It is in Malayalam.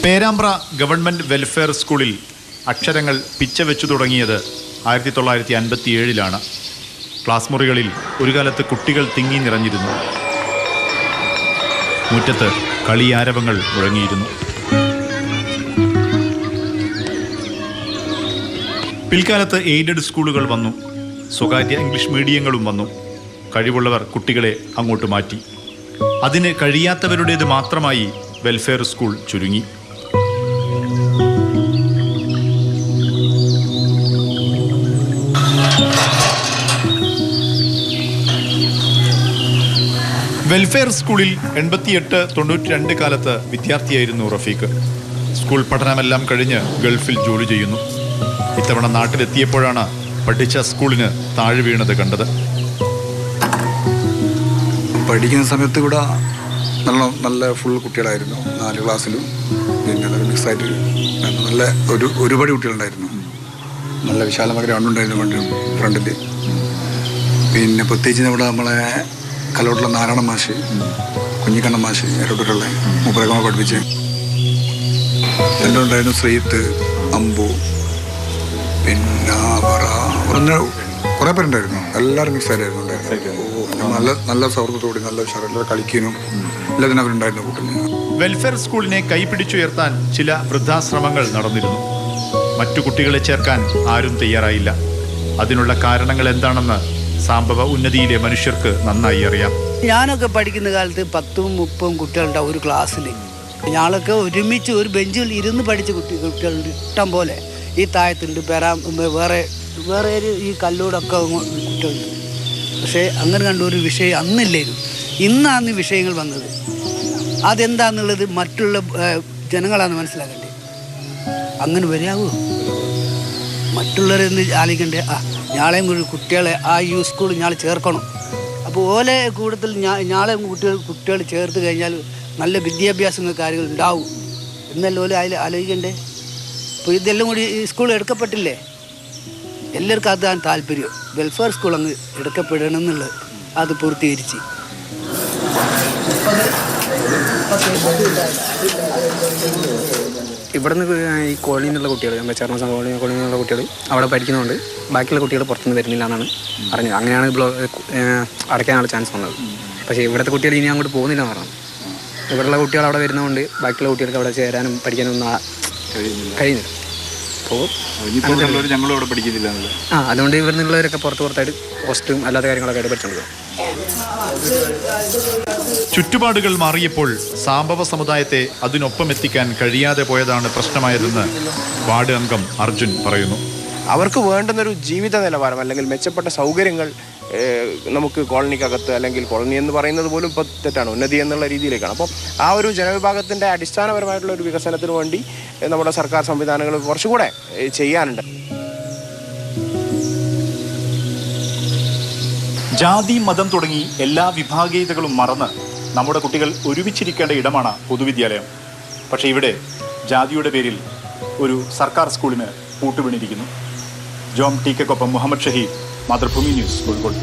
പേരാമ്പ്ര ഗവൺമെൻറ് വെൽഫെയർ സ്കൂളിൽ അക്ഷരങ്ങൾ പിച്ചവെച്ചു തുടങ്ങിയത് 1957 ക്ലാസ് മുറികളിൽ ഒരു കാലത്ത് കുട്ടികൾ തിങ്ങി നിറഞ്ഞിരുന്നു. മുറ്റത്ത് കളിയാരവങ്ങൾ മുഴങ്ങിയിരുന്നു. പിൽക്കാലത്ത് എയ്ഡഡ് സ്കൂളുകൾ വന്നു. സ്വകാര്യ ഇംഗ്ലീഷ് മീഡിയങ്ങളും വന്നു. കഴിവുള്ളവർ കുട്ടികളെ അങ്ങോട്ട് മാറ്റി. അതിന് കഴിയാത്തവരുടേത് മാത്രമായി വെൽഫെയർ സ്കൂൾ ചുരുങ്ങി. വെൽഫെയർ സ്കൂളിൽ 88-92 കാലത്ത് വിദ്യാർത്ഥിയായിരുന്നു റഫീഖ്. സ്കൂൾ പഠനമെല്ലാം കഴിഞ്ഞ് ഗൾഫിൽ ജോലി ചെയ്യുന്നു. ഇത്തവണ നാട്ടിലെത്തിയപ്പോഴാണ് പഠിച്ച സ്കൂളിന് താഴെ വീണത് കണ്ടത്. പഠിക്കുന്ന സമയത്ത് ഇവിടെ നല്ല ഫുൾ കുട്ടികളായിരുന്നു. 4 ക്ലാസ്സിലും പിന്നെ മിക്സായിട്ട് നല്ല ഒരുപാട് കുട്ടികളുണ്ടായിരുന്നു. നല്ല വിശാലമായ ഗ്രൗണ്ട് ഉണ്ടായിരുന്നു ഫ്രണ്ടിൽ. പിന്നെ പ്രത്യേകിച്ച് ഇവിടെ നമ്മളെ കലോട്ടുള്ള നാരായണ മാഷ്, കുഞ്ഞിക്കണ്ണ മാഷ്, എരോട്ടുള്ള മുപ്പരകമ പഠിപ്പിച്ച് എല്ലാം ഉണ്ടായിരുന്നു. ശ്രീത്ത്, അമ്പു, പിന്നെ കുറേ പേരുണ്ടായിരുന്നു. എല്ലാവരും മിക്സായിട്ടായിരുന്നു ഉണ്ടായിരുന്നു. നല്ല സൗഹൃദത്തോടെ നല്ല എല്ലാവരും കളിക്കാനും എല്ലാത്തിനും അവരുണ്ടായിരുന്നു കൂട്ടുന്നു. വെൽഫെയർ സ്കൂളിനെ കൈപിടിച്ചുയർത്താൻ ചില വൃദ്ധാശ്രമങ്ങൾ നടന്നിരുന്നു. മറ്റു കുട്ടികളെ ചേർക്കാൻ ആരും തയ്യാറായില്ല. അതിനുള്ള കാരണങ്ങൾ എന്താണെന്ന് സംഭവ ഉന്നതിയിലെ മനുഷ്യർക്ക് നന്നായി അറിയാം. ഞാനൊക്കെ പഠിക്കുന്ന കാലത്ത് 10-30 കുട്ടികളുണ്ടാവും ഒരു ക്ലാസ്സിൽ. ഞങ്ങളൊക്കെ ഒരുമിച്ച് ഒരു ബെഞ്ചിൽ ഇരുന്ന് പഠിച്ച കുട്ടികളുണ്ട് ഇഷ്ടം പോലെ. ഈ താഴത്തുണ്ട്, വേറെ ഈ കല്ലൂടൊക്കെ കുട്ടികളുണ്ട്. പക്ഷേ അങ്ങനെ കണ്ട ഒരു വിഷയം അന്നില്ലായിരുന്നു. ഇന്നാണ് വിഷയങ്ങൾ വന്നത്. അതെന്താന്നുള്ളത് മറ്റുള്ള ജനങ്ങളാണ് മനസ്സിലാക്കേണ്ടത്. അങ്ങനെ വരാവോ? മറ്റുള്ളവരെന്ത് ആലോചിക്കണ്ടേ? ഞാളെയും കൂടി കുട്ടികളെ ഈ സ്കൂളിൽ ഞാളെ ചേർക്കണം. അപ്പോൾ ഓലെ കൂടുതൽ ഞാളെ കുട്ടികൾ ചേർത്ത് കഴിഞ്ഞാൽ നല്ല വിദ്യാഭ്യാസങ്ങൾ കാര്യങ്ങൾ ഉണ്ടാവും എന്നല്ല ഓലെ ആലോചിക്കണ്ടേ? അപ്പോൾ ഇതെല്ലാം കൂടി ഈ സ്കൂൾ എടുക്കപ്പെട്ടില്ലേ? എല്ലാവർക്കും അതാണ് താല്പര്യം. വെൽഫെയർ സ്കൂൾ അങ്ങ് എടുക്കപ്പെടണം എന്നുള്ളത് അത് പൂർത്തീകരിച്ച്. ഇവിടെ നിന്ന് ഈ കോളനിയിൽ നിന്നുള്ള കുട്ടികൾ, ചർമ്മ കോളനിയിൽ നിന്നുള്ള കുട്ടികൾ അവിടെ പഠിക്കുന്നതുകൊണ്ട് ബാക്കിയുള്ള കുട്ടികൾ പുറത്തുനിന്ന് വരുന്നില്ല എന്നാണ് അറിഞ്ഞത്. അങ്ങനെയാണ് അടയ്ക്കാനുള്ള ചാൻസ് വന്നത്. പക്ഷേ ഇവിടുത്തെ കുട്ടികൾ ഇനി അങ്ങോട്ട് പോകുന്നില്ല എന്ന് പറഞ്ഞു. ഇവിടെയുള്ള കുട്ടികൾ അവിടെ വരുന്നതുകൊണ്ട് ബാക്കിയുള്ള കുട്ടികൾക്ക് അവിടെ ചേരാനും പഠിക്കാനും ഒന്നും കഴിയുന്നില്ല. അപ്പോൾ ഞങ്ങളവിടെ പഠിക്കുന്നില്ല. അതുകൊണ്ട് ഇവിടെ നിന്നുള്ളവരൊക്കെ പുറത്തായിട്ട് ഹോസ്റ്റലും അല്ലാത്ത കാര്യങ്ങളൊക്കെ ആയിട്ട് പഠിച്ചുകൊണ്ട്. ചുറ്റുപാടുകൾ മാറിയപ്പോൾ സംഭവ സമുദായത്തെ അതിനൊപ്പം എത്തിക്കാൻ കഴിയാതെ പോയതാണ് പ്രശ്നമായതെന്ന് വാർഡ് അംഗം അർജുൻ പറയുന്നു. അവർക്ക് വേണ്ടുന്നൊരു ജീവിത നിലവാരം അല്ലെങ്കിൽ മെച്ചപ്പെട്ട സൗകര്യങ്ങൾ നമുക്ക് കോളനിക്കകത്ത്, അല്ലെങ്കിൽ കോളനി എന്ന് പറയുന്നത് പോലും ഇപ്പോൾ തെറ്റാണ്, ഉന്നതി എന്നുള്ള രീതിയിലേക്കാണ്. അപ്പോൾ ആ ഒരു ജനവിഭാഗത്തിൻ്റെ അടിസ്ഥാനപരമായിട്ടുള്ള ഒരു വികസനത്തിന് വേണ്ടി നമ്മുടെ സർക്കാർ സംവിധാനങ്ങൾ കുറച്ചുകൂടെ ചെയ്യാനുണ്ട്. ജാതി, മതം തുടങ്ങി എല്ലാ വിഭാഗീയതകളും മറന്ന് നമ്മുടെ കുട്ടികൾ ഒരുമിച്ചിരിക്കേണ്ട ഇടമാണ് പൊതുവിദ്യാലയം. പക്ഷേ ഇവിടെ ജാതിയുടെ പേരിൽ ഒരു സർക്കാർ സ്കൂളിന് പൂട്ടുവീണിരിക്കുന്നു. ജോം ടി കെക്കൊപ്പം മുഹമ്മദ് ഷഹീദ്, മാതൃഭൂമി ന്യൂസ്, കോഴിക്കോട്.